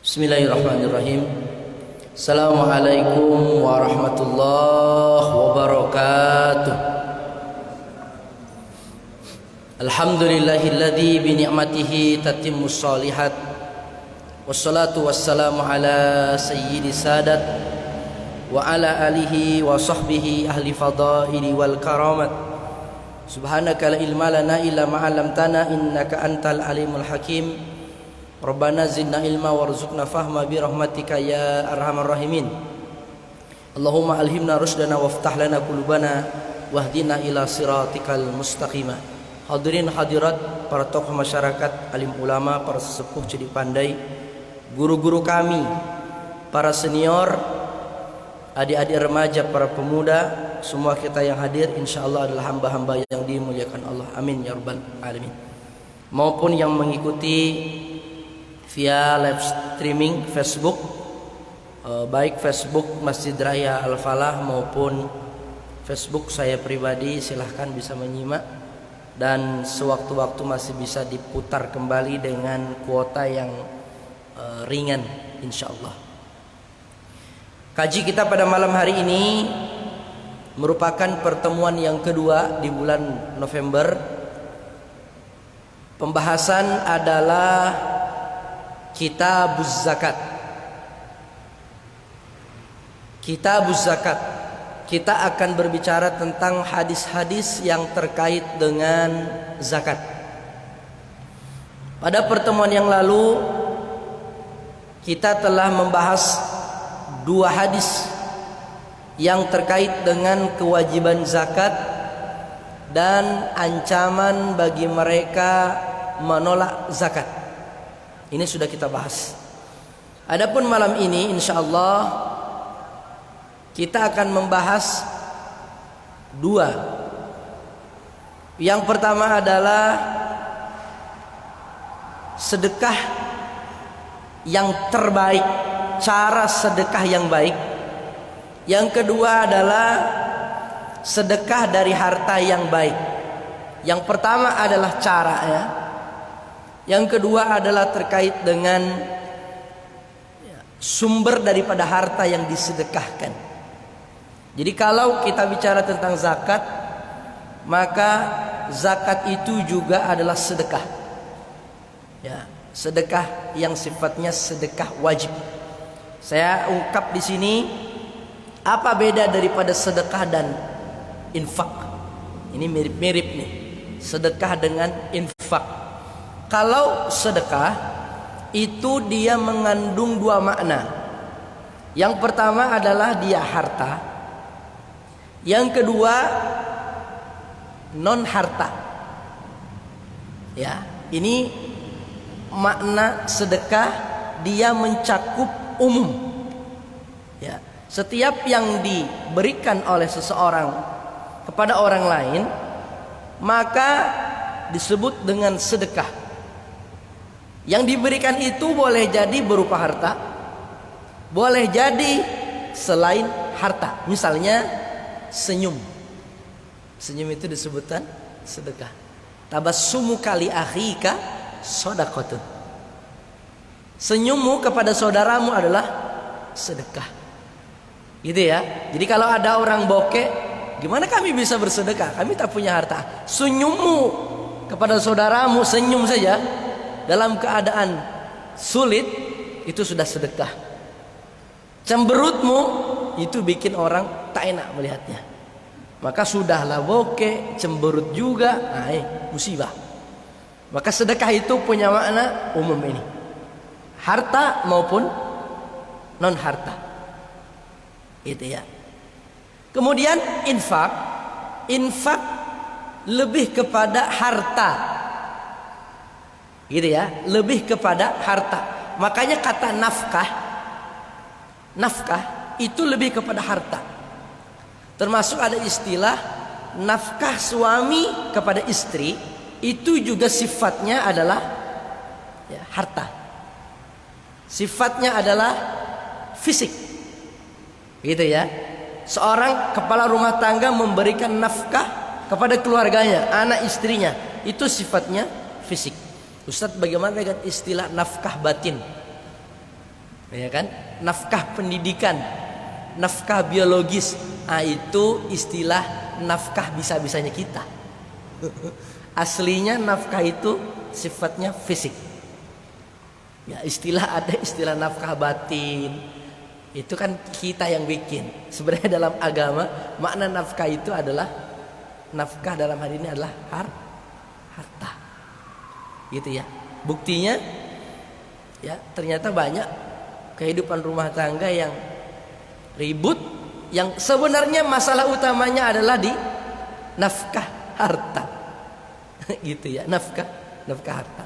Bismillahirrahmanirrahim. Assalamualaikum warahmatullahi wabarakatuh. Alhamdulillahilladzi bi ni'matihi tatimmus shalihat. Wassalatu wassalamu ala sayyidis sadat wa ala alihi wa sahbihi ahli fadaili wal karamat. Subhanaka la ilma lana illa ma 'allamtana innaka antal alimul hakim. Rabbana zidna ilma warzuqna fahma bi rahmatika ya arhamar rahimin. Allahumma alhimna rusdana waftah lana qulubana wahdina ila siratikal mustaqima. Hadirin hadirat, para tokoh masyarakat, alim ulama, para sesepuh cerdik pandai, guru-guru kami, para senior, adik-adik remaja, para pemuda, semua kita yang hadir insyaallah adalah hamba-hamba yang dimuliakan Allah. Amin ya rabbal alamin. Maupun yang mengikuti via live streaming Facebook, baik Facebook Masjid Raya Al-Falah maupun Facebook saya pribadi, silahkan bisa menyimak dan sewaktu-waktu masih bisa diputar kembali dengan kuota yang ringan insyaallah. Kaji kita pada malam hari ini merupakan pertemuan yang kedua di bulan November. Pembahasan adalah Kitabuz Zakat. Kitabuz Zakat. Kita akan berbicara tentang hadis-hadis yang terkait dengan zakat. Pada pertemuan yang lalu kita telah membahas dua hadis yang terkait dengan kewajiban zakat dan ancaman bagi mereka menolak zakat. Ini sudah kita bahas. Adapun malam ini insyaallah kita akan membahas dua. Yang pertama adalah sedekah yang terbaik, cara sedekah yang baik. Yang kedua adalah sedekah dari harta yang baik. Yang pertama adalah caranya. Yang kedua adalah terkait dengan sumber daripada harta yang disedekahkan. Jadi kalau kita bicara tentang zakat, maka zakat itu juga adalah sedekah. Ya, sedekah yang sifatnya sedekah wajib. Saya ungkap di sini apa beda daripada sedekah dan infak. Ini mirip-mirip nih. Sedekah dengan infak. Kalau sedekah itu dia mengandung dua makna. Yang pertama adalah dia harta. Yang kedua non harta. Ya, ini makna sedekah, dia mencakup umum. Ya, setiap yang diberikan oleh seseorang kepada orang lain maka disebut dengan sedekah. Yang diberikan itu boleh jadi berupa harta, boleh jadi selain harta. Misalnya senyum. Senyum itu disebutkan sedekah. Tabassumu kali akhika shadaqatun. Senyummu kepada saudaramu adalah sedekah. Gitu ya. Jadi kalau ada orang bokeh, gimana kami bisa bersedekah? Kami tak punya harta. Senyummu kepada saudaramu, senyum saja dalam keadaan sulit, itu sudah sedekah. Cemberutmu itu bikin orang tak enak melihatnya. Maka sudahlah bokeh, cemberut juga, musibah. Maka sedekah itu punya makna umum ini. Harta maupun non harta. Gitu ya. Kemudian infak. Infak lebih kepada harta. Gitu ya, lebih kepada harta. Makanya kata nafkah, nafkah itu lebih kepada harta. Termasuk ada istilah nafkah suami kepada istri, itu juga sifatnya adalah ya, harta. Sifatnya adalah fisik. Gitu ya. Seorang kepala rumah tangga memberikan nafkah kepada keluarganya, anak istrinya, itu sifatnya fisik. Ustaz, bagaimana dengan istilah nafkah batin? ya kan? Nafkah pendidikan, nafkah biologis. Itu istilah nafkah bisa-bisanya kita. Aslinya nafkah itu sifatnya fisik. Ya, ada istilah nafkah batin. Itu kan kita yang bikin. Sebenarnya dalam agama makna nafkah itu adalah, nafkah dalam hal ini adalah harta. Gitu ya. Buktinya ya ternyata banyak kehidupan rumah tangga yang ribut, yang sebenarnya masalah utamanya adalah di nafkah harta. Gitu ya, nafkah harta.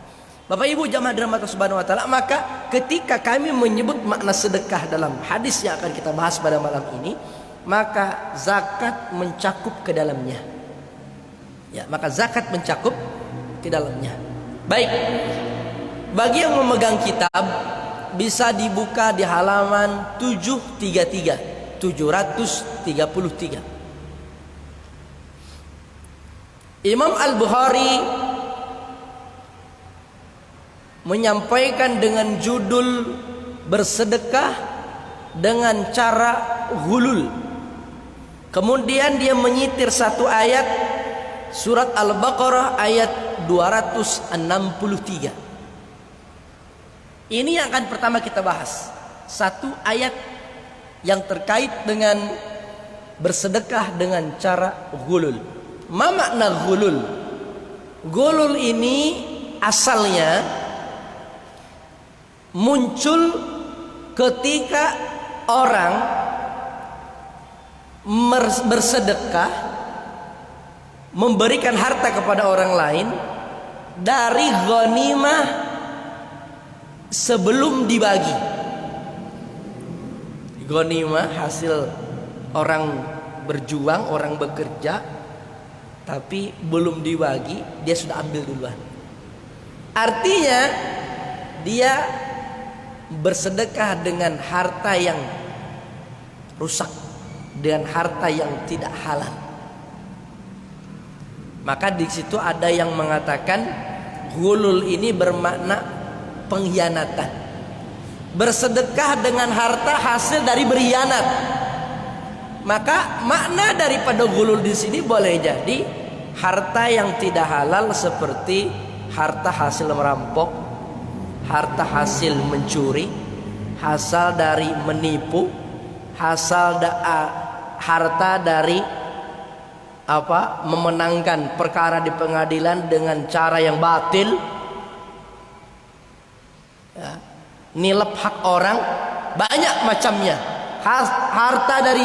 Bapak Ibu jamaah dirahmati Subhanahu wa taala, maka ketika kami menyebut makna sedekah dalam hadis yang akan kita bahas pada malam ini, maka zakat mencakup ke dalamnya. Ya, maka zakat mencakup ke dalamnya. Baik. Bagi yang memegang kitab bisa dibuka di halaman 733. Imam Al-Bukhari menyampaikan dengan judul bersedekah dengan cara hulul. Kemudian dia menyitir satu ayat surat Al-Baqarah ayat 263. Ini yang akan pertama kita bahas. Satu ayat yang terkait dengan bersedekah dengan cara hulul. Ma makna hulul? Hulul ini asalnya muncul ketika orang bersedekah, memberikan harta kepada orang lain dari ghanimah sebelum dibagi. Ghanimah hasil orang berjuang, orang bekerja, tapi belum dibagi, dia sudah ambil duluan. Artinya dia bersedekah dengan harta yang rusak, dengan harta yang tidak halal. Maka di situ ada yang mengatakan ghulul ini bermakna pengkhianatan. Bersedekah dengan harta hasil dari berkhianat. Maka makna daripada ghulul di sini boleh jadi harta yang tidak halal seperti harta hasil merampok, harta hasil mencuri, hasil dari menipu, harta dari memenangkan perkara di pengadilan dengan cara yang batil, ya, nilep hak orang, banyak macamnya. Harta dari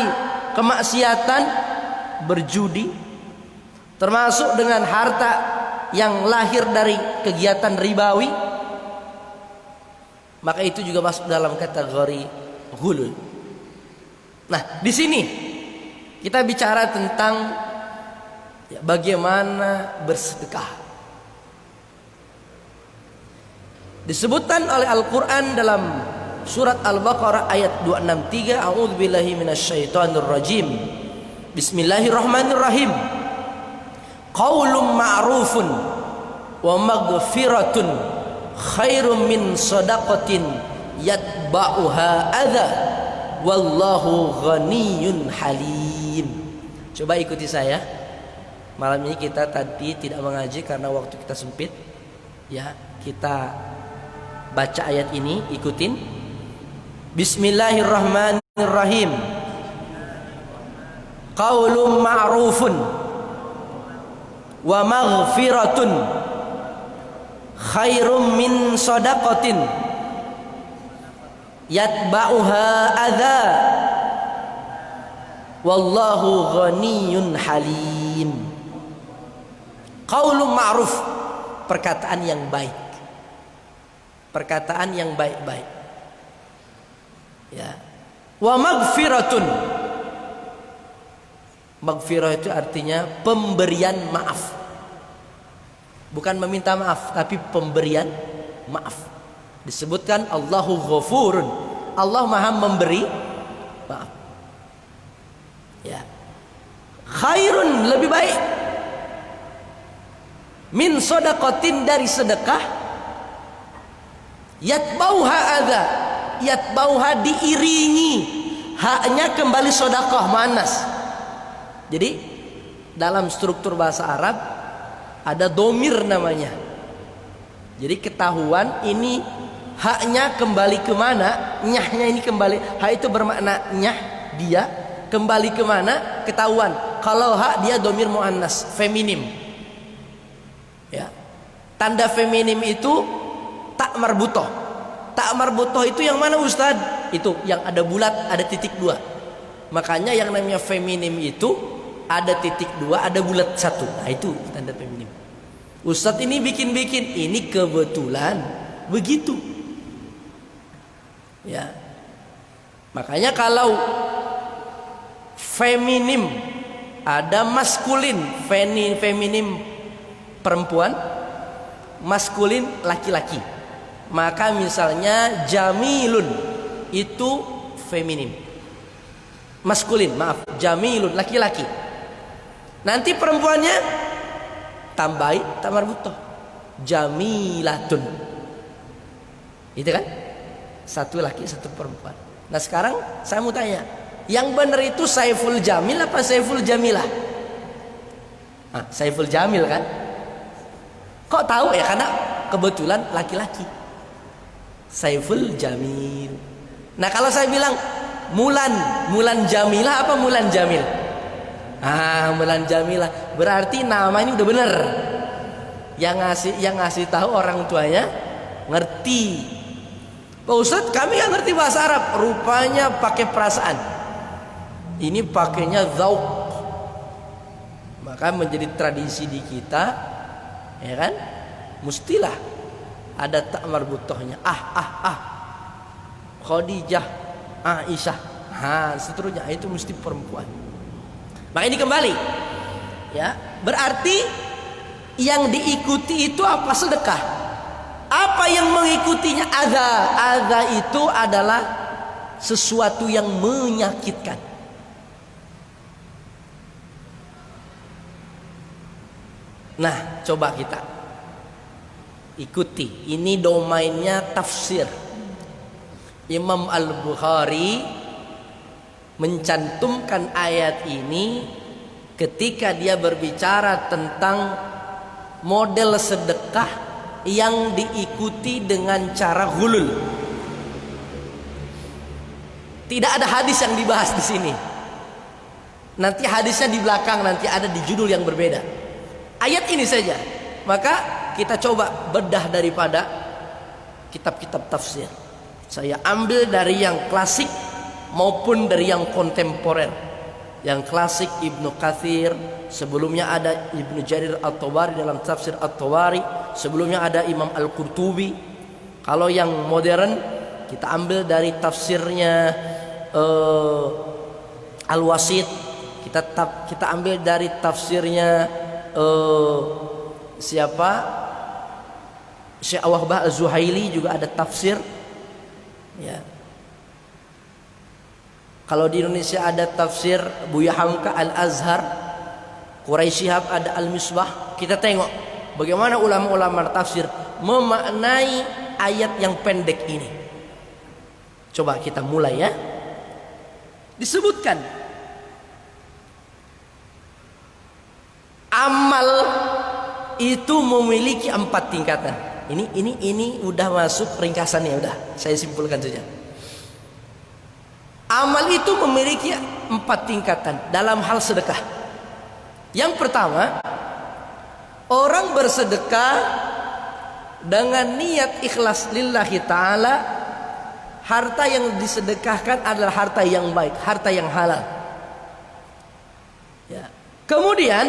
kemaksiatan, berjudi, termasuk dengan harta yang lahir dari kegiatan ribawi, maka itu juga masuk dalam kategori ghulul. Nah, di sini kita bicara tentang bagaimana bersedekah. Disebutkan oleh Al-Quran dalam surat Al-Baqarah ayat 263, a'udzubillahi minasyaitonirrajim. Bismillahirrahmanirrahim. Qaulun ma'rufun wa maghfiratun khairum min shadaqatin yatba'uha adza wallahu ghaniyyun halim. Coba ikuti saya. Malam ini kita tadi tidak mengaji karena waktu kita sempit. Ya, kita baca ayat ini, ikutin. Bismillahirrahmanirrahim. Qaulun ma'rufun wa maghfiratun khairum min shadaqatin yatba'uha adza wallahu ghaniyyun halim. Qaulun ma'ruf, perkataan yang baik, perkataan yang baik-baik, ya. Wa maghfiratun, maghfirah itu artinya pemberian maaf, bukan meminta maaf tapi pemberian maaf. Disebutkan Allahu ghafurun, Allah maha memberi maaf, ya. Khairun, lebih baik, min shadaqatin, dari sedekah, yatbauha adza, yatbauha diiringi haknya kembali sedekah muannas. Jadi dalam struktur bahasa Arab ada domir namanya. Jadi ketahuan ini haknya kembali kemana, nyahnya ini kembali. Hak itu bermakna nyah dia kembali kemana ketahuan. Kalau hak dia domir muannas feminim. Ya. Tanda feminim itu tak marbutoh. Tak marbutoh itu yang mana Ustadz? Itu yang ada bulat, ada titik dua. Makanya yang namanya feminim itu ada titik dua, ada bulat satu. Nah itu tanda feminim. Ustadz ini bikin-bikin, ini kebetulan begitu. Ya. Makanya kalau feminim ada maskulin, feminim perempuan, maskulin laki-laki. Maka misalnya jamilun itu feminim. Maskulin, maaf, jamilun laki-laki. Nanti perempuannya tambahi tak marbutoh. Jamilatun. Itu kan? Satu laki, satu perempuan. Nah sekarang saya mau tanya, yang benar itu Saiful Jamil apa Saiful Jamilah? Saiful Jamil kan? Kok tahu ya? Karena kebetulan laki-laki. Saiful Jamil. Nah kalau saya bilang Mulan Jamilah apa Mulan Jamil? Mulan Jamilah. Berarti nama ini udah benar. Yang ngasih tahu orang tuanya ngerti. Pak Ustadz kami nggak ngerti bahasa Arab. Rupanya pakai perasaan. Ini pakainya zauq. Maka menjadi tradisi di kita, ya kan? Mustilah ada tak marbutohnya. Khadijah, Aisyah, seterusnya itu mesti perempuan. Maka ini kembali, ya berarti yang diikuti itu apa? Sedekah. Apa yang mengikutinya? Adza itu adalah sesuatu yang menyakitkan. Nah, coba kita ikuti. Ini domainnya tafsir. Imam Al-Bukhari mencantumkan ayat ini ketika dia berbicara tentang model sedekah yang diikuti dengan cara hulul. Tidak ada hadis yang dibahas di sini. Nanti hadisnya di belakang, nanti ada di judul yang berbeda. Ayat ini saja. Maka kita coba bedah daripada kitab-kitab tafsir. Saya ambil dari yang klasik maupun dari yang kontemporer. Yang klasik Ibnu Katsir, sebelumnya ada Ibnu Jarir At-Tabari dalam tafsir At-Tabari, sebelumnya ada Imam Al-Qurtubi. Kalau yang modern kita ambil dari tafsirnya Al-Wasit, kita ambil dari tafsirnya siapa? Syekh Wahbah Az-Zuhaili juga ada tafsir. Ya. Kalau di Indonesia ada tafsir Buya Hamka Al-Azhar, Quraisy Shihab ada Al-Misbah. Kita tengok bagaimana ulama-ulama tafsir memaknai ayat yang pendek ini. Coba kita mulai ya. Disebutkan amal itu memiliki 4 tingkatan. Ini udah masuk ringkasannya, udah saya simpulkan saja. Amal itu memiliki 4 tingkatan dalam hal sedekah. Yang pertama, orang bersedekah dengan niat ikhlas lillahi ta'ala. Harta yang disedekahkan adalah harta yang baik, harta yang halal. Ya. Kemudian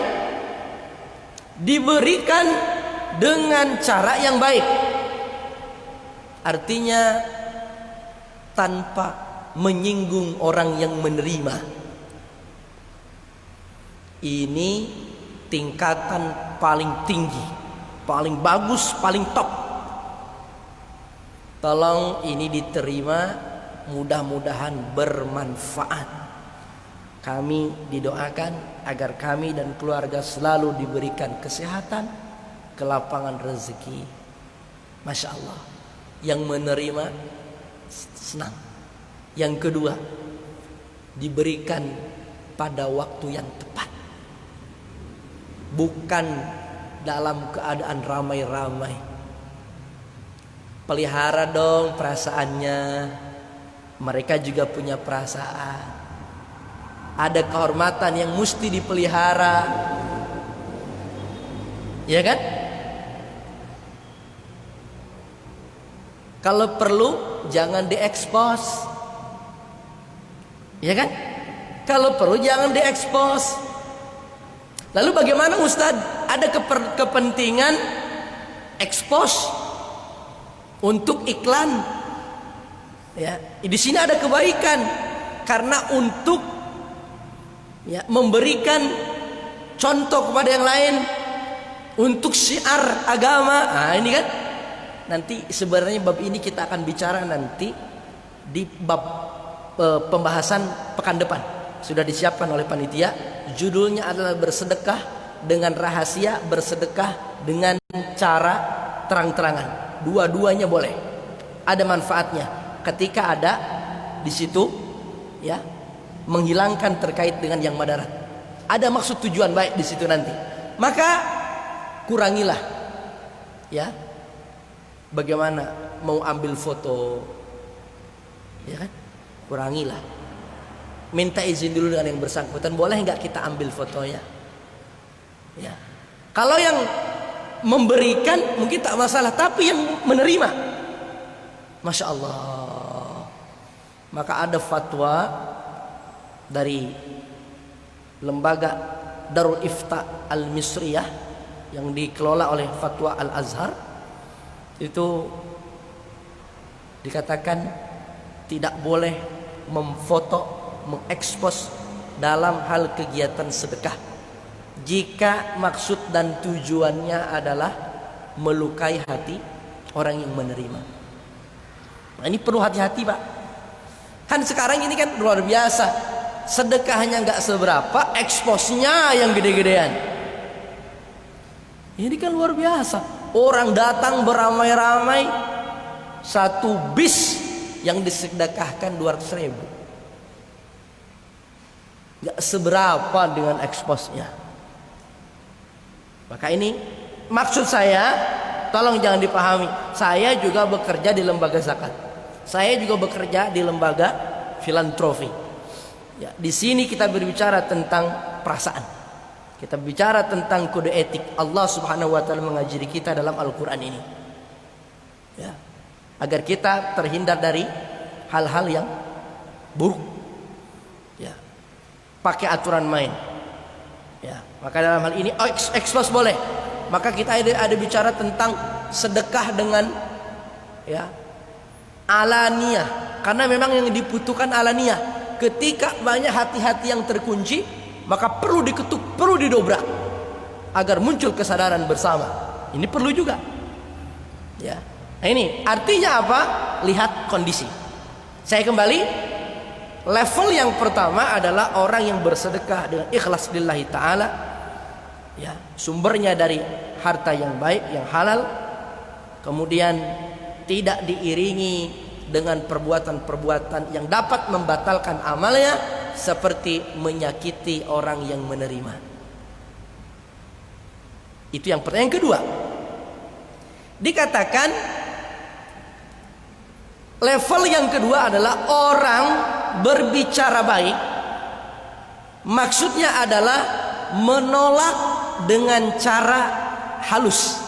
diberikan dengan cara yang baik. Artinya tanpa menyinggung orang yang menerima. Ini tingkatan paling tinggi, paling bagus, paling top. Tolong ini diterima, mudah-mudahan bermanfaat. Kami didoakan agar kami dan keluarga selalu diberikan kesehatan, kelapangan rezeki. Masya Allah. Yang menerima senang. Yang kedua, diberikan pada waktu yang tepat, bukan dalam keadaan ramai-ramai. Pelihara dong perasaannya. Mereka juga punya perasaan. Ada kehormatan yang mesti dipelihara, ya kan? Kalau perlu jangan diekspos, ya kan? Kalau perlu jangan diekspos. Lalu bagaimana Ustadz? Ada kepentingan ekspos untuk iklan, ya. Di sini ada kebaikan karena untuk, ya, memberikan contoh kepada yang lain, untuk syiar agama. Nah, ini kan nanti sebenarnya bab ini kita akan bicara nanti di bab pembahasan pekan depan. Sudah disiapkan oleh panitia. Judulnya adalah bersedekah dengan rahasia, bersedekah dengan cara terang-terangan. Dua-duanya boleh. Ada manfaatnya ketika ada di situ, ya, menghilangkan terkait dengan yang madarat. Ada maksud tujuan baik di situ nanti. Maka kurangilah, ya. Bagaimana mau ambil foto, ya kan? Kurangilah. Minta izin dulu dengan yang bersangkutan, boleh nggak kita ambil fotonya? Ya. Kalau yang memberikan mungkin tak masalah, tapi yang menerima, masya Allah. Maka ada fatwa dari lembaga Darul Ifta Al-Misriyah yang dikelola oleh Fatwa Al-Azhar. Itu dikatakan tidak boleh memfoto, mengekspos dalam hal kegiatan sedekah jika maksud dan tujuannya adalah melukai hati orang yang menerima. Nah, ini perlu hati-hati, Pak. Kan sekarang ini kan luar biasa, sedekahnya nggak seberapa, eksposnya yang gede-gedean. Ini kan luar biasa. Orang datang beramai-ramai, satu bis yang disedekahkan 200.000. Gak seberapa dengan eksposnya. Maka ini maksud saya, tolong jangan dipahami. Saya juga bekerja di lembaga zakat. Saya juga bekerja di lembaga filantropi. Ya, di sini kita berbicara tentang perasaan. Kita bicara tentang kode etik. Allah Subhanahu wa taala mengajari kita dalam Al-Qur'an ini. Ya. Agar kita terhindar dari hal-hal yang buruk. Ya. Pakai aturan main. Ya, maka dalam hal ini ekspos boleh. Maka kita ada bicara tentang sedekah dengan, ya, alaniyah. Karena memang yang dibutuhkan alaniyah. Ketika banyak hati-hati yang terkunci, maka perlu diketuk, perlu didobrak agar muncul kesadaran bersama. Ini perlu juga. Ya. Nah, ini artinya apa? Lihat kondisi. Saya kembali. Level yang pertama adalah orang yang bersedekah dengan ikhlas lillahi ta'ala, ya, sumbernya dari harta yang baik, yang halal, kemudian tidak diiringi dengan perbuatan-perbuatan yang dapat membatalkan amalnya, seperti menyakiti orang yang menerima. Itu yang pertama. Yang kedua, dikatakan level yang kedua adalah orang berbicara baik, maksudnya adalah menolak dengan cara halus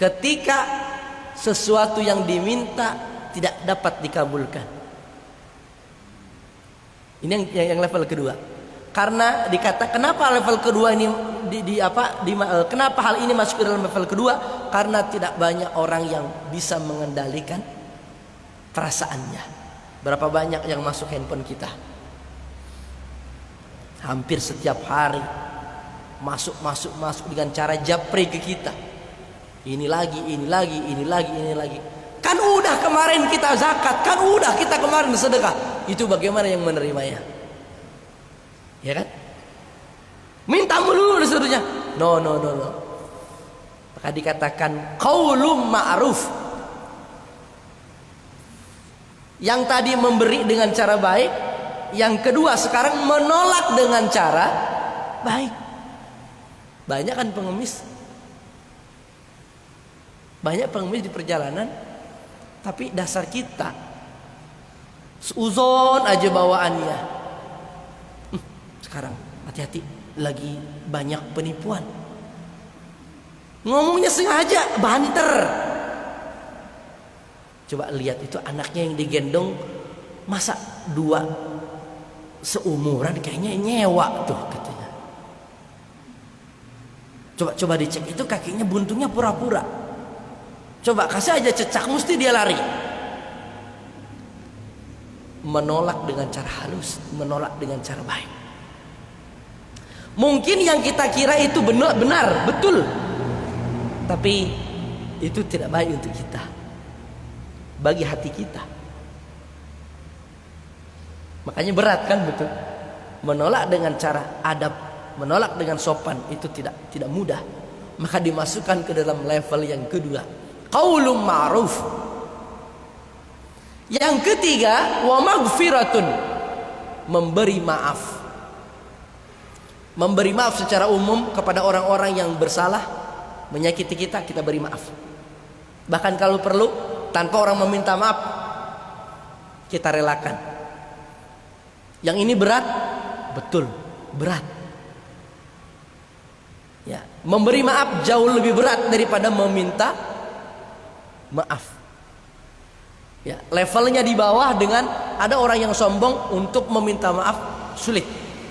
ketika sesuatu yang diminta tidak dapat dikabulkan. Ini yang level kedua. Karena dikata kenapa level kedua ini kenapa hal ini masuk ke dalam level kedua? Karena tidak banyak orang yang bisa mengendalikan perasaannya. Berapa banyak yang masuk handphone kita? Hampir setiap hari masuk dengan cara japri ke kita. Ini lagi. Kan udah kemarin kita zakat, kan udah kita kemarin sedekah. Itu bagaimana yang menerimanya? Ya kan? Minta melulu disuruhnya. No. Maka dikatakan qaulun ma'ruf. Yang tadi memberi dengan cara baik, yang kedua sekarang menolak dengan cara baik. Banyak kan pengemis, banyak pengemis di perjalanan, tapi dasar kita seuzon aja bawaannya. Sekarang hati-hati, lagi banyak penipuan. Ngomongnya sengaja banter. Coba lihat itu anaknya yang digendong, masa dua seumuran, kayaknya nyewa tuh katanya. Coba dicek, itu kakinya buntungnya pura-pura. Coba kasih aja cecak, mesti dia lari. Menolak dengan cara halus, menolak dengan cara baik. Mungkin yang kita kira itu benar, betul, tapi itu tidak baik untuk kita, bagi hati kita. Makanya berat kan, betul. Menolak dengan cara adab, menolak dengan sopan itu tidak mudah. Maka dimasukkan ke dalam level yang kedua, qaulun ma'ruf. Yang ketiga, wa maghfiratun, memberi maaf. Memberi maaf secara umum kepada orang-orang yang bersalah, menyakiti kita, kita beri maaf. Bahkan kalau perlu tanpa orang meminta maaf, kita relakan. Yang ini berat, betul, berat. Ya, memberi maaf jauh lebih berat daripada meminta maaf. Ya, levelnya di bawah dengan ada orang yang sombong untuk meminta maaf sulit.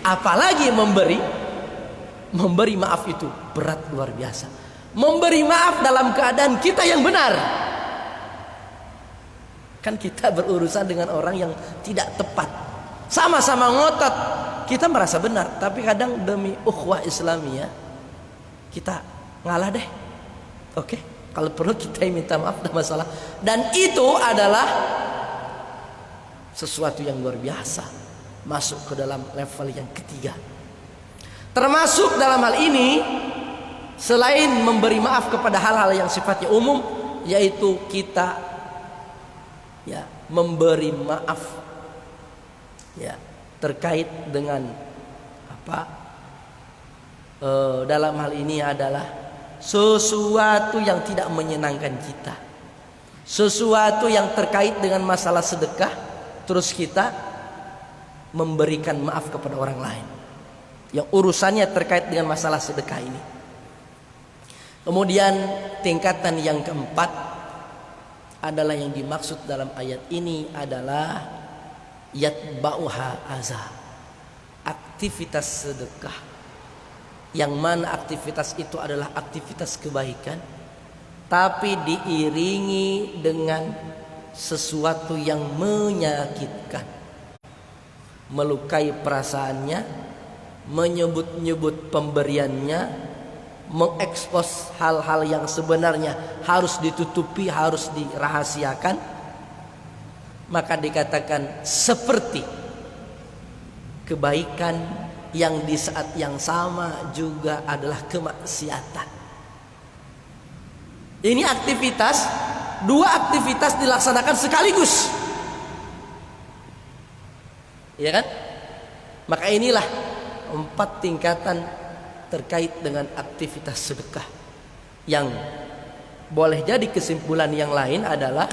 Apalagi memberi maaf itu berat luar biasa. Memberi maaf dalam keadaan kita yang benar. Kan kita berurusan dengan orang yang tidak tepat. Sama-sama ngotot, kita merasa benar, tapi kadang demi ukhuwah Islamiyah kita ngalah deh. Oke, kalau perlu kita minta maaf, tidak masalah. Dan itu adalah sesuatu yang luar biasa, masuk ke dalam level yang ketiga. Termasuk dalam hal ini, selain memberi maaf kepada hal-hal yang sifatnya umum, yaitu kita ya memberi maaf ya terkait dengan apa? Dalam hal ini adalah sesuatu yang tidak menyenangkan kita, sesuatu yang terkait dengan masalah sedekah, terus kita memberikan maaf kepada orang lain yang urusannya terkait dengan masalah sedekah ini. Kemudian tingkatan yang keempat adalah yang dimaksud dalam ayat ini adalah yatba'uha aza, aktivitas sedekah, yang mana aktivitas itu adalah aktivitas kebaikan, tapi diiringi dengan sesuatu yang menyakitkan, melukai perasaannya, menyebut-nyebut pemberiannya, mengekspos hal-hal yang sebenarnya harus ditutupi, harus dirahasiakan, maka dikatakan seperti kebaikan yang di saat yang sama juga adalah kemaksiatan. Ini aktivitas, dua aktivitas dilaksanakan sekaligus, ya kan? Maka inilah 4 tingkatan terkait dengan aktivitas sedekah, yang boleh jadi kesimpulan yang lain adalah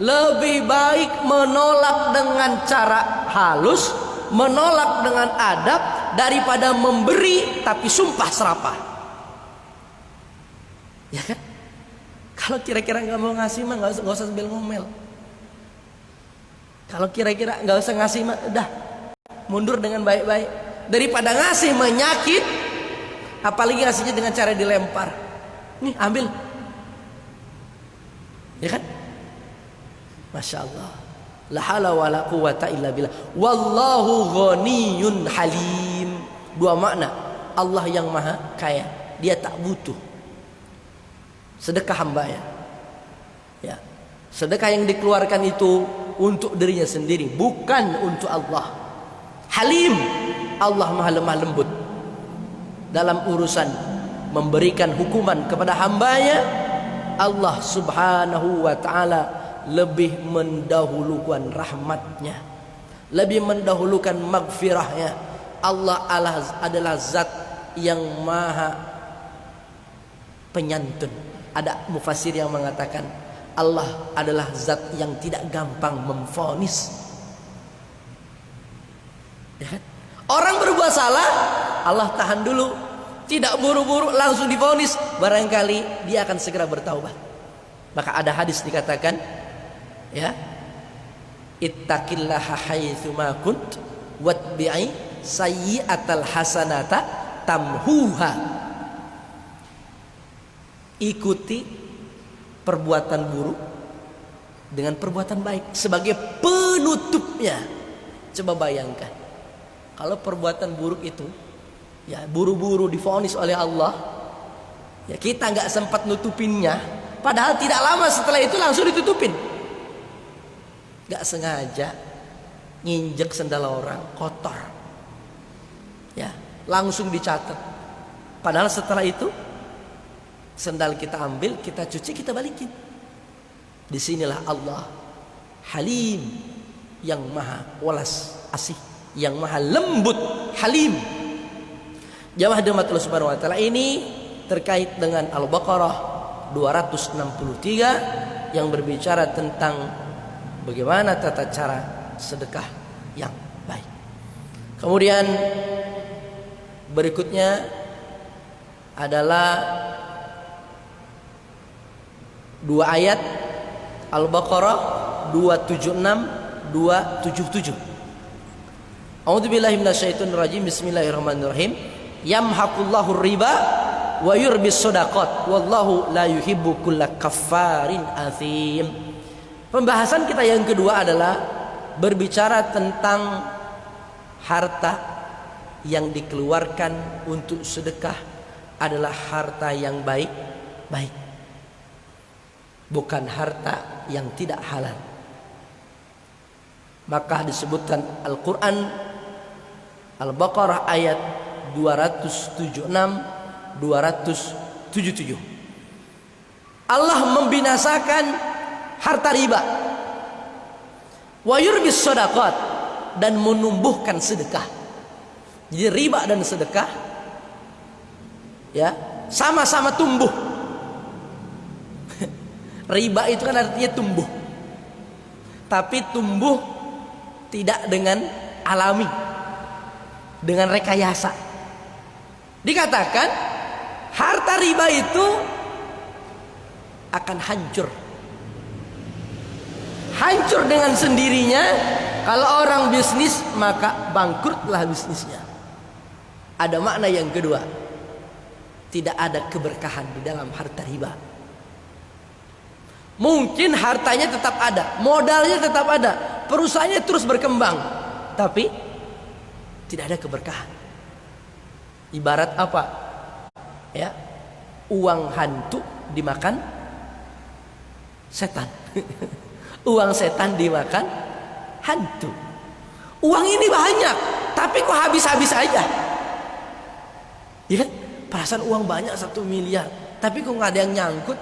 lebih baik menolak dengan cara halus, menolak dengan adab, daripada memberi tapi sumpah serapah. Ya kan? Kalau kira-kira nggak mau ngasih mah nggak usah sambil ngomel. Kalau kira-kira nggak usah ngasih mah udah mundur dengan baik-baik. Daripada ngasih menyakit, apalagi ngasihnya dengan cara dilempar. Nih ambil, ya kan? Masya Allah, la hawla wala quwwata illa billah. Wallahu ghaniyun halim. 2 makna. Allah yang maha kaya, dia tak butuh sedekah hamba ya. Ya, sedekah yang dikeluarkan itu untuk dirinya sendiri, bukan untuk Allah. Halim, Allah maha lemah lembut dalam urusan memberikan hukuman kepada hambanya. Allah subhanahu wa ta'ala lebih mendahulukan rahmatnya, lebih mendahulukan maghfirahnya. Allah adalah zat yang maha penyantun. Ada mufassir yang mengatakan Allah adalah zat yang tidak gampang memvonis. Ya kan? Orang berbuat salah, Allah tahan dulu, tidak buru-buru langsung divonis. Barangkali dia akan segera bertaubat. Maka ada hadis dikatakan, ya, ittaqillaha haitsu ma kunt watbi'i sayyi'atal hasanata tamhuha. Ikuti perbuatan buruk dengan perbuatan baik sebagai penutupnya. Coba bayangkan, kalau perbuatan buruk itu ya buru-buru divonis oleh Allah, ya kita nggak sempat nutupinnya, padahal tidak lama setelah itu langsung ditutupin. Nggak sengaja nginjek sendal orang kotor, ya langsung dicatat. Padahal setelah itu sendal kita ambil, kita cuci, kita balikin. Disinilah Allah Halim, yang maha welas asih, yang maha lembut, Halim. Jamaah dirahmati Subhanahu wa taala, ini terkait dengan Al-Baqarah 263 yang berbicara tentang bagaimana tata cara sedekah yang baik. Kemudian berikutnya adalah dua ayat Al-Baqarah 276 277. A'udzubillahi minasyaitonir rajim. Bismillahirrahmanirrahim. Yamhaqullahu riba wa yurbis shadaqat wallahu la yuhibbu kulla kaffarin athim. Pembahasan kita yang kedua adalah berbicara tentang harta yang dikeluarkan untuk sedekah adalah harta yang baik, bukan harta yang tidak halal. Maka disebutkan Al-Quran Al-Baqarah ayat 276 277. Allah membinasakan harta riba, wa yurbis shadaqat, dan menumbuhkan sedekah. Jadi riba dan sedekah ya sama-sama tumbuh. Riba itu kan artinya tumbuh, tapi tumbuh tidak dengan alami, dengan rekayasa. Dikatakan harta riba itu akan hancur dengan sendirinya. Kalau orang bisnis maka bangkrutlah bisnisnya. Ada makna yang kedua, tidak ada keberkahan di dalam harta riba. Mungkin hartanya tetap ada, modalnya tetap ada, perusahaannya terus berkembang, tapi tidak ada keberkahan. Ibarat apa? Ya, uang hantu dimakan setan. Uang setan dimakan hantu. Uang ini banyak, tapi kok habis-habis aja? Ya, perasaan uang banyak 1 miliar, tapi kok nggak ada yang nyangkut?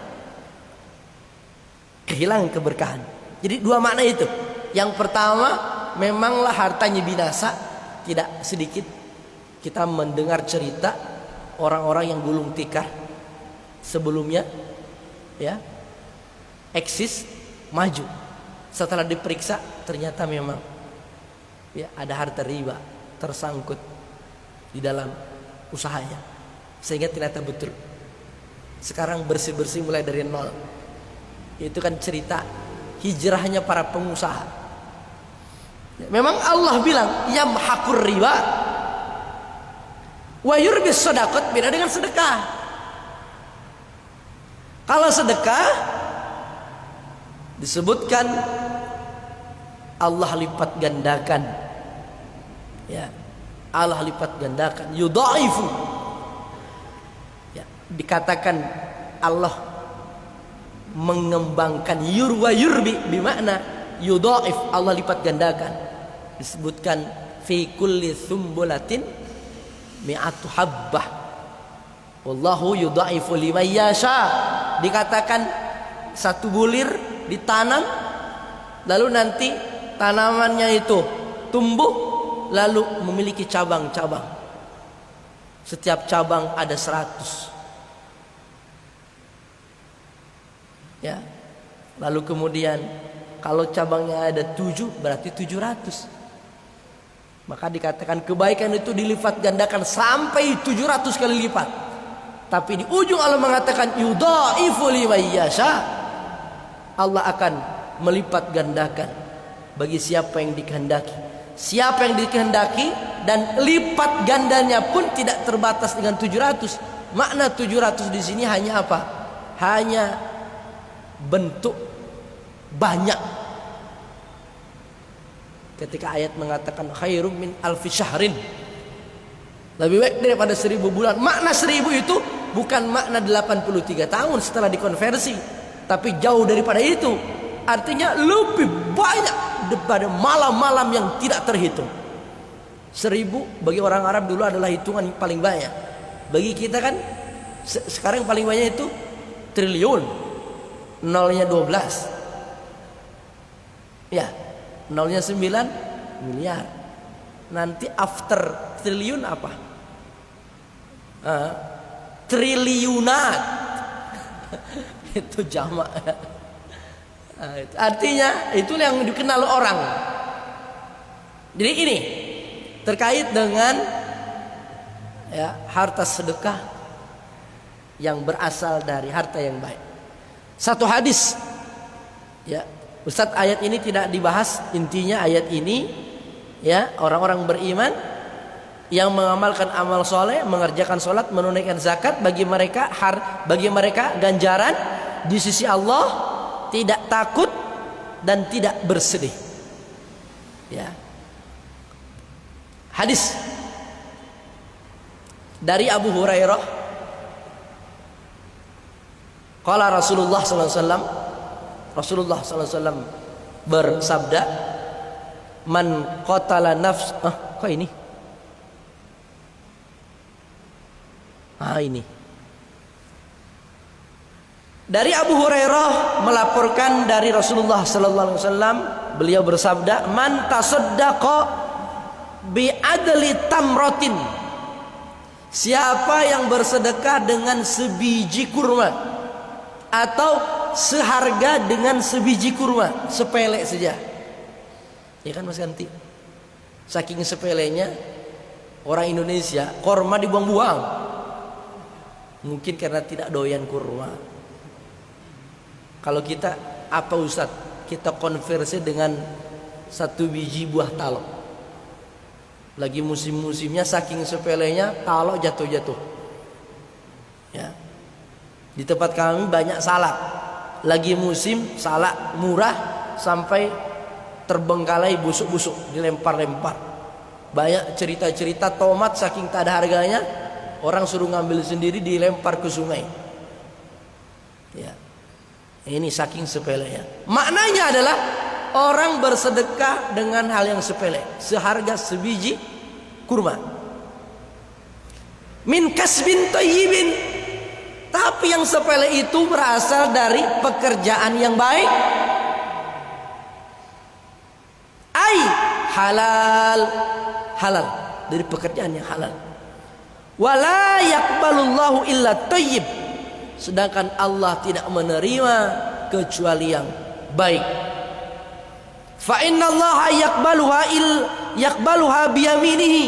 Kehilangan keberkahan. Jadi dua makna itu. Yang pertama, memanglah hartanya binasa. Tidak sedikit kita mendengar cerita orang-orang yang gulung tikar sebelumnya, ya, eksis, maju. Setelah diperiksa ternyata memang ya ada harta riba tersangkut di dalam usahanya, sehingga ternyata betul. Sekarang bersih-bersih mulai dari nol. Itu kan cerita hijrahnya para pengusaha. Memang Allah bilang yamhaqur riba wa yurbis shadaqat, beda dengan sedekah. Kalau sedekah disebutkan Allah lipat gandakan, ya, Allah lipat gandakan, yudhaifu, ya, dikatakan Allah mengembangkan yurwa yurbi, bimakna yudhaif, Allah lipat gandakan. Disebutkan fi kulli sumbulatin mi'atu habbah wallahu yudhaifu liman yasha. Dikatakan satu bulir ditanam lalu nanti tanamannya itu tumbuh, lalu memiliki cabang-cabang. Setiap cabang ada 100. Ya. Lalu kemudian kalau cabangnya ada 7 berarti 700. Maka dikatakan kebaikan itu dilipat gandakan sampai 700 kali lipat. Tapi di ujung Allah mengatakan yudhaifu liman yasha. Allah akan melipat gandakan bagi siapa yang dikehendaki. Siapa yang dikehendaki, dan lipat gandanya pun tidak terbatas dengan 700. Makna 700 di sini hanya apa? Hanya bentuk banyak. Ketika ayat mengatakan khairum min alfi syahrin, lebih baik daripada 1000 bulan. Makna 1000 itu bukan makna 83 tahun setelah dikonversi, tapi jauh daripada itu. Artinya lebih banyak daripada malam-malam yang tidak terhitung. 1000 bagi orang Arab dulu adalah hitungan yang paling banyak. Bagi kita kan sekarang paling banyak itu triliun. Nolnya 12. Ya, nolnya 9 miliar. Nanti after triliun apa? Triliunat. Itu jamak. Artinya itu yang dikenal orang. Jadi ini terkait dengan ya, harta sedekah yang berasal dari harta yang baik. Satu hadis, ya, Ustadz, ayat ini tidak dibahas. Intinya ayat ini, ya, orang-orang beriman yang mengamalkan amal soleh, mengerjakan sholat, menunaikan zakat, bagi mereka ganjaran di sisi Allah, tidak takut dan tidak bersedih. Ya. Hadis dari Abu Hurairah. Qala Rasulullah sallallahu alaihi wasallam, Rasulullah sallallahu alaihi wasallam bersabda, man qatala nafs, kok ini? Ini. Dari Abu Hurairah melaporkan dari Rasulullah sallallahu alaihi wasallam, beliau bersabda, man tasaddaqa bi adli tamratin. Siapa yang bersedekah dengan sebiji kurma, atau seharga dengan sebiji kurma, sepele saja. Ya kan Mas Ganti? Saking sepelenya orang Indonesia, kurma dibuang-buang. Mungkin karena tidak doyan kurma. Kalau kita apa Ustaz? Kita konversi dengan 1 biji buah talok. Lagi musim-musimnya, saking sepelenya talok jatuh-jatuh. Ya. Di tempat kami banyak salak. Lagi musim salak murah sampai terbengkalai busuk-busuk, dilempar-lempar. Banyak cerita-cerita tomat saking tak ada harganya, orang suruh ngambil sendiri, dilempar ke sungai. Ya. Ini saking sepelenya. Maknanya adalah orang bersedekah dengan hal yang sepele, seharga sebiji kurma. Min kasbin thayyibin. Tapi yang sepele itu berasal dari pekerjaan yang baik. Ai halal, halal, dari pekerjaan yang halal. Wala yaqbalullahu illa thayyib. Sedangkan Allah tidak menerima kecuali yang baik. Fa innallaha yaqbaluha biyaminihi.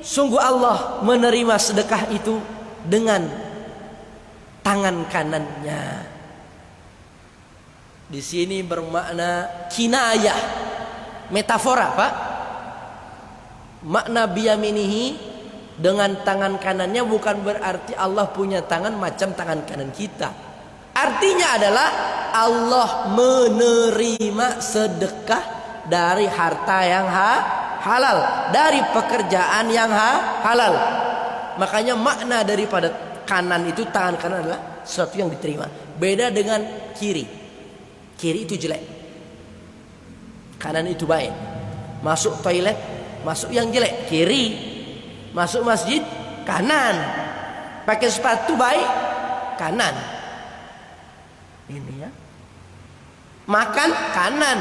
Sungguh Allah menerima sedekah itu dengan tangan kanannya. Di sini bermakna kinayah, metafora, Pak. Makna biyaminihi, dengan tangan kanannya, bukan berarti Allah punya tangan macam tangan kanan kita. Artinya adalah Allah menerima sedekah dari harta yang halal, dari pekerjaan yang halal. Makanya makna daripada kanan itu, tangan kanan adalah sesuatu yang diterima. Beda dengan kiri. Kiri itu jelek, kanan itu baik. Masuk toilet, masuk yang jelek kiri. Masuk masjid kanan. Pakai sepatu baik kanan. Ini ya. Makan kanan,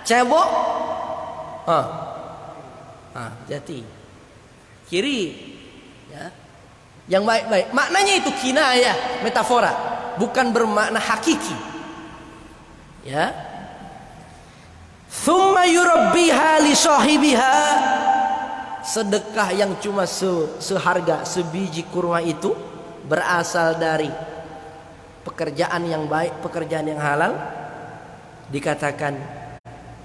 cebok jati kiri, ya. Yang baik-baik. Maknanya itu kinayah, metafora, bukan bermakna hakiki. Ya. Thumma yurabbiha li sahibiha. Sedekah yang cuma seharga sebiji kurma itu berasal dari pekerjaan yang baik, pekerjaan yang halal, dikatakan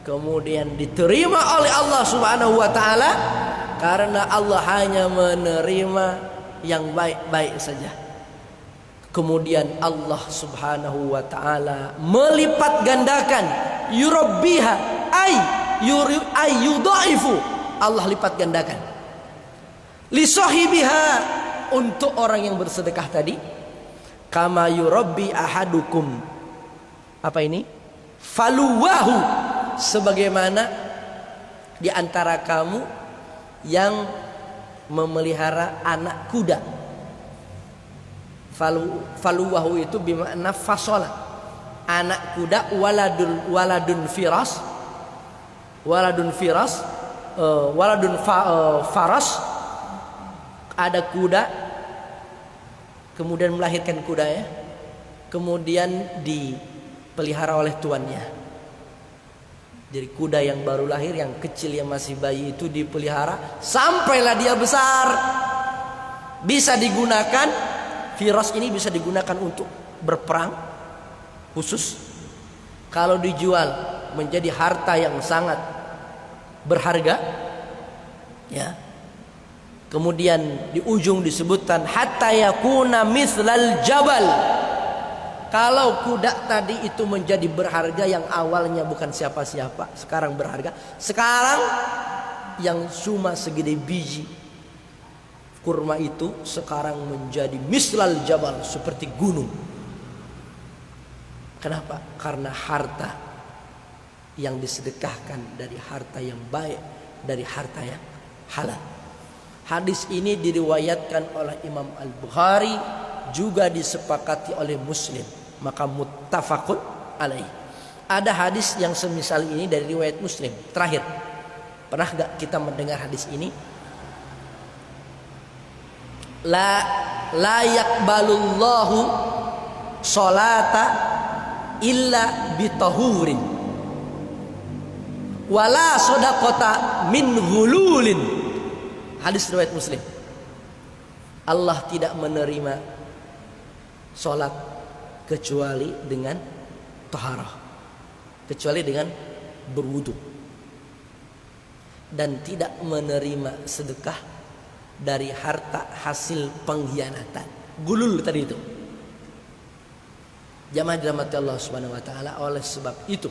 kemudian diterima oleh Allah Subhanahu wa taala, karena Allah hanya menerima yang baik-baik saja. Kemudian Allah Subhanahu wa taala melipat gandakan, yurabbiha ay yudhaifu, Allah lipat gandakan li sahibiha, untuk orang yang bersedekah tadi, kama yurabbi ahadukum, apa ini, faluwahu, sebagaimana di antara kamu yang memelihara anak kuda. Faluwahu itu bermakna fasola, anak kuda, waladun firas, faras, ada kuda kemudian melahirkan kuda, ya, kemudian dipelihara oleh tuannya. Jadi kuda yang baru lahir, yang kecil, yang masih bayi itu dipelihara sampailah dia besar, bisa digunakan. Firas ini bisa digunakan untuk berperang khusus. Kalau dijual menjadi harta yang sangat berharga, ya. Kemudian di ujung disebutkan hatta yakuna mithlal jabal. Kalau kuda tadi itu menjadi berharga, yang awalnya bukan siapa-siapa, sekarang berharga. Sekarang yang cuma segede biji kurma itu sekarang menjadi mislal jabal, seperti gunung. Kenapa? Karena harta yang disedekahkan dari harta yang baik, dari harta yang halal. Hadis ini diriwayatkan oleh Imam Al-Bukhari, juga disepakati oleh Muslim, maka muttafaqun alaih. Ada hadis yang semisal ini dari riwayat Muslim. Terakhir, pernah gak kita mendengar hadis ini? La yaqbalullahu sholata illa bitahurin wala sodaqata min ghululin. Hadis riwayat Muslim. Allah tidak menerima sholat kecuali dengan taharah, kecuali dengan berwudu, dan tidak menerima sedekah dari harta hasil pengkhianatan. Gulul tadi itu. Jamaah dirahmati Allah Subhanahu wa taala, oleh sebab itu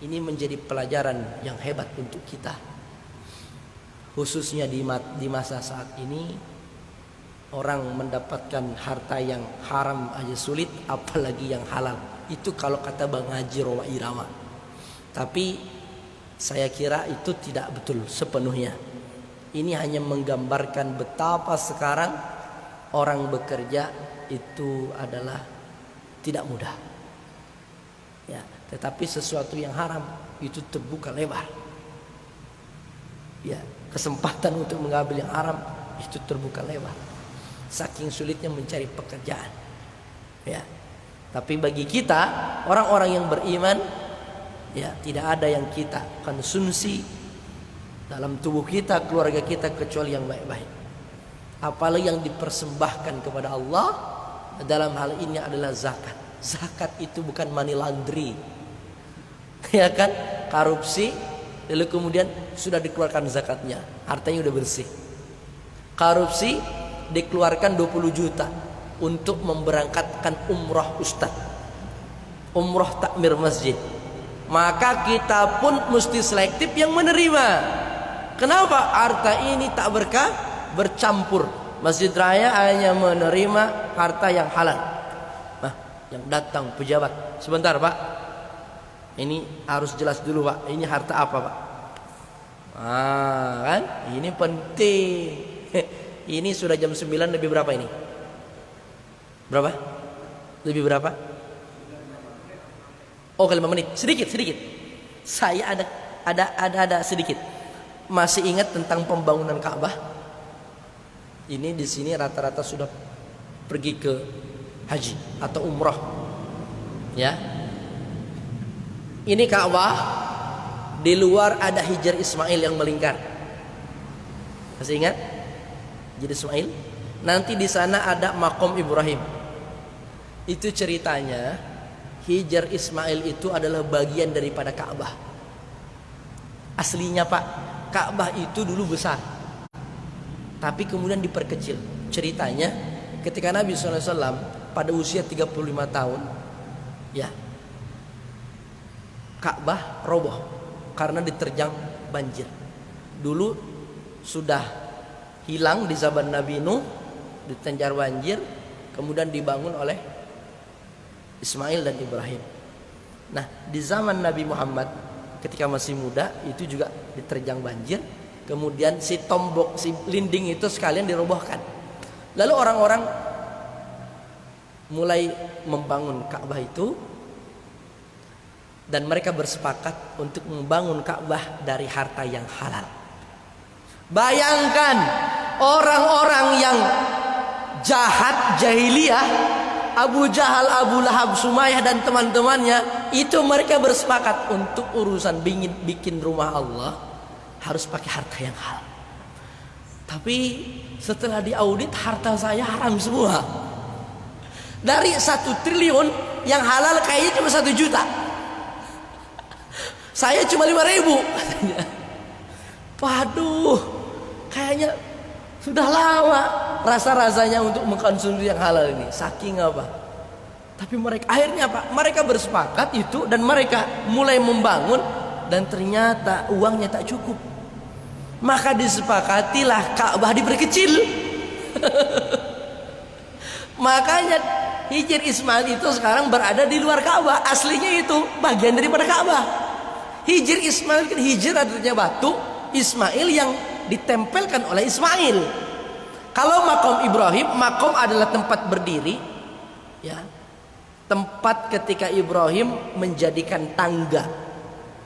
ini menjadi pelajaran yang hebat untuk kita, khususnya di masa saat ini. Orang mendapatkan harta yang haram aja sulit, apalagi yang halal. Itu kalau kata Bang Haji Roma Irama. Tapi saya kira itu tidak betul sepenuhnya. Ini hanya menggambarkan betapa sekarang orang bekerja itu adalah tidak mudah, ya. Tetapi sesuatu yang haram itu terbuka lebar, ya. Kesempatan untuk mengambil yang haram itu terbuka lebar. Saking sulitnya mencari pekerjaan, ya. Tapi bagi kita orang-orang yang beriman, ya, tidak ada yang kita konsumsi dalam tubuh kita, keluarga kita, kecuali yang baik-baik. Apalagi yang dipersembahkan kepada Allah dalam hal ini adalah zakat. Zakat itu bukan money laundry, ya kan? Korupsi, lalu kemudian sudah dikeluarkan zakatnya, hartanya udah bersih. Korupsi, dikeluarkan 20 juta untuk memberangkatkan umrah ustaz, umrah takmir masjid. Maka kita pun mesti selektif yang menerima. Kenapa? Harta ini tak berkah, bercampur. Masjid Raya hanya menerima harta yang halal. Nah, yang datang pejabat, sebentar Pak, ini harus jelas dulu Pak, ini harta apa Pak? Kan? Ini penting. Ini sudah jam 9, lebih berapa ini? Berapa? Lebih berapa? Oh, kali 5 menit. Sedikit. Saya ada sedikit. Masih ingat tentang pembangunan Ka'bah? Ini di sini rata-rata sudah pergi ke haji atau umrah. Ya. Ini Ka'bah, di luar ada Hijar Ismail yang melingkar. Masih ingat? Hijar Ismail. Nanti di sana ada Maqam Ibrahim. Itu ceritanya Hijar Ismail itu adalah bagian daripada Ka'bah. Aslinya Pak, Ka'bah itu dulu besar, tapi kemudian diperkecil. Ceritanya ketika Nabi SAW pada usia 35 tahun, ya, Ka'bah roboh karena diterjang banjir. Dulu sudah hilang di zaman Nabi Nuh, diterjang banjir, kemudian dibangun oleh Ismail dan Ibrahim. Nah, di zaman Nabi Muhammad ketika masih muda itu juga diterjang banjir, kemudian si tombok, si linding itu sekalian dirobohkan. Lalu orang-orang mulai membangun Ka'bah itu, dan mereka bersepakat untuk membangun Ka'bah dari harta yang halal. Bayangkan orang-orang yang jahat jahiliyah, Abu Jahal, Abu Lahab, Sumayyah dan teman-temannya, itu mereka bersepakat untuk urusan bikin rumah Allah harus pakai harta yang halal. Tapi setelah diaudit, harta saya haram semua. Dari 1 triliun yang halal kayaknya cuma 1 juta. Saya cuma 5.000. Waduh, kayaknya sudah lama rasa-rasanya untuk mengkonsumsi yang halal ini. Saking apa? Tapi mereka akhirnya apa? Mereka bersepakat itu dan mereka mulai membangun, dan ternyata uangnya tak cukup. Maka disepakatilah Ka'bah diperkecil. Makanya Hijar Ismail itu sekarang berada di luar Ka'bah. Aslinya itu bagian daripada Ka'bah. Hijar Ismail kan, hijr artinya batu, Ismail yang ditempelkan oleh Ismail. Kalau Maqam Ibrahim, Maqam adalah tempat berdiri, ya, tempat ketika Ibrahim menjadikan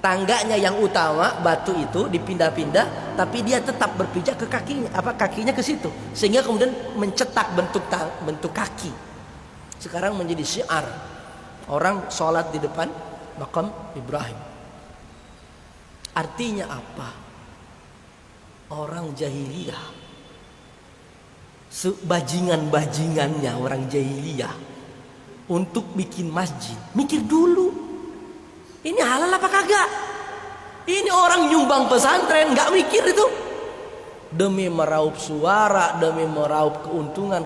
tangganya yang utama, batu itu dipindah-pindah, tapi dia tetap berpijak ke kakinya, kakinya ke situ, sehingga kemudian mencetak bentuk kaki. Sekarang menjadi syiar orang sholat di depan Maqam Ibrahim. Artinya apa? Orang jahiliyah, bajingannya orang jahiliyah untuk bikin masjid, mikir dulu, ini halal apa kagak? Ini orang nyumbang pesantren nggak mikir itu, demi meraup suara, demi meraup keuntungan.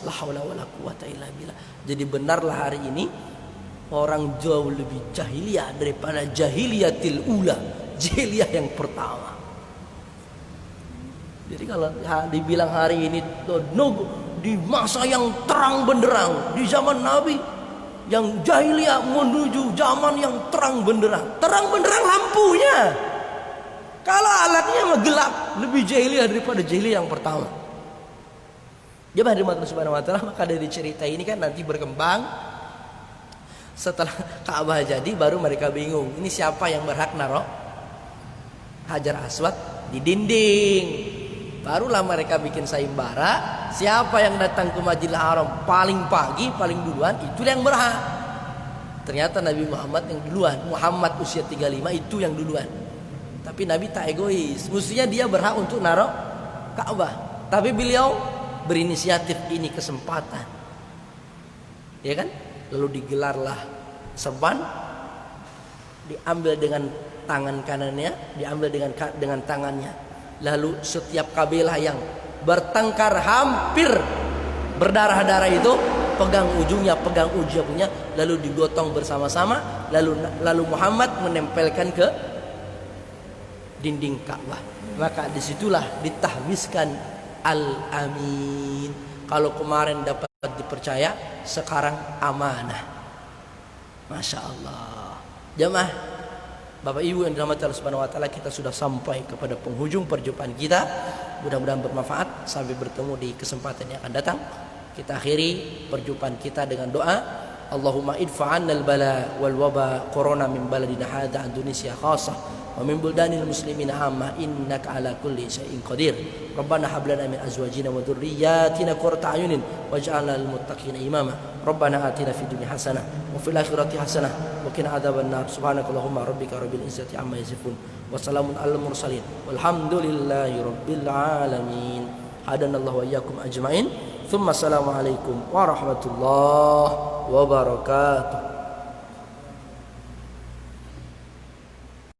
La haula wala quwata illa billah. Jadi benarlah hari ini orang jauh lebih jahiliyah daripada jahiliyatil ula, jahiliyah yang pertama. Jadi kalau dibilang hari ini di masa yang terang benderang, di zaman Nabi yang jahiliyah menuju zaman yang terang benderang lampunya. Kalau alatnya mah gelap, lebih jahiliyah daripada jahiliyah yang pertama. Jemaah dirahmati Subhanahu wa taala, maka dari cerita ini kan nanti berkembang. Setelah Ka'bah jadi, baru mereka bingung, ini siapa yang berhak naruh Hajar Aswad di dinding. Barulah mereka bikin sayembara, siapa yang datang ke Masjidil Haram paling pagi, paling duluan, itu yang berhak. Ternyata Nabi Muhammad yang duluan. Muhammad usia 35 itu yang duluan. Tapi Nabi tak egois, mestinya dia berhak untuk naruh Ka'bah, tapi beliau berinisiatif, ini kesempatan, ya kan? Lalu digelarlah seban, diambil dengan tangan kanannya, diambil dengan tangannya. Lalu setiap kabilah yang bertengkar hampir berdarah-darah itu pegang ujungnya, lalu digotong bersama-sama, lalu Muhammad menempelkan ke dinding Ka'bah. Maka disitulah ditahbiskan Al-Amin. Kalau kemarin dapat dipercaya, sekarang amanah. Masya Allah. Jemaah, Bapak Ibu yang dirahmati Allah Subhanahu wa taala, kita sudah sampai kepada penghujung perjumpaan kita. Mudah-mudahan bermanfaat. Sampai bertemu di kesempatan yang akan datang. Kita akhiri perjumpaan kita dengan doa. Allahumma idfa 'anna al-bala wal waba corona min baladina hadha Indonesia khassah wa min buldanil muslimina amma innaka ala kulli syai'in qadir. Rabbana hab lana min azwajina wa dhurriyyatina qurrata a'yunin waj'alna lil muttaqina imama. Rabbana atina fid dunya hasanah wa fil akhirati hasanah wa qina adzaban nar. Subhanakallahumma rabbika rabbil izzati amma yasifun wa salamun alal mursalin walhamdulillahi rabbil alamin. Hadanallahu wa iyyakum ajmain. Tsumma assalamu alaikum warahmatullahi wabarakatuh.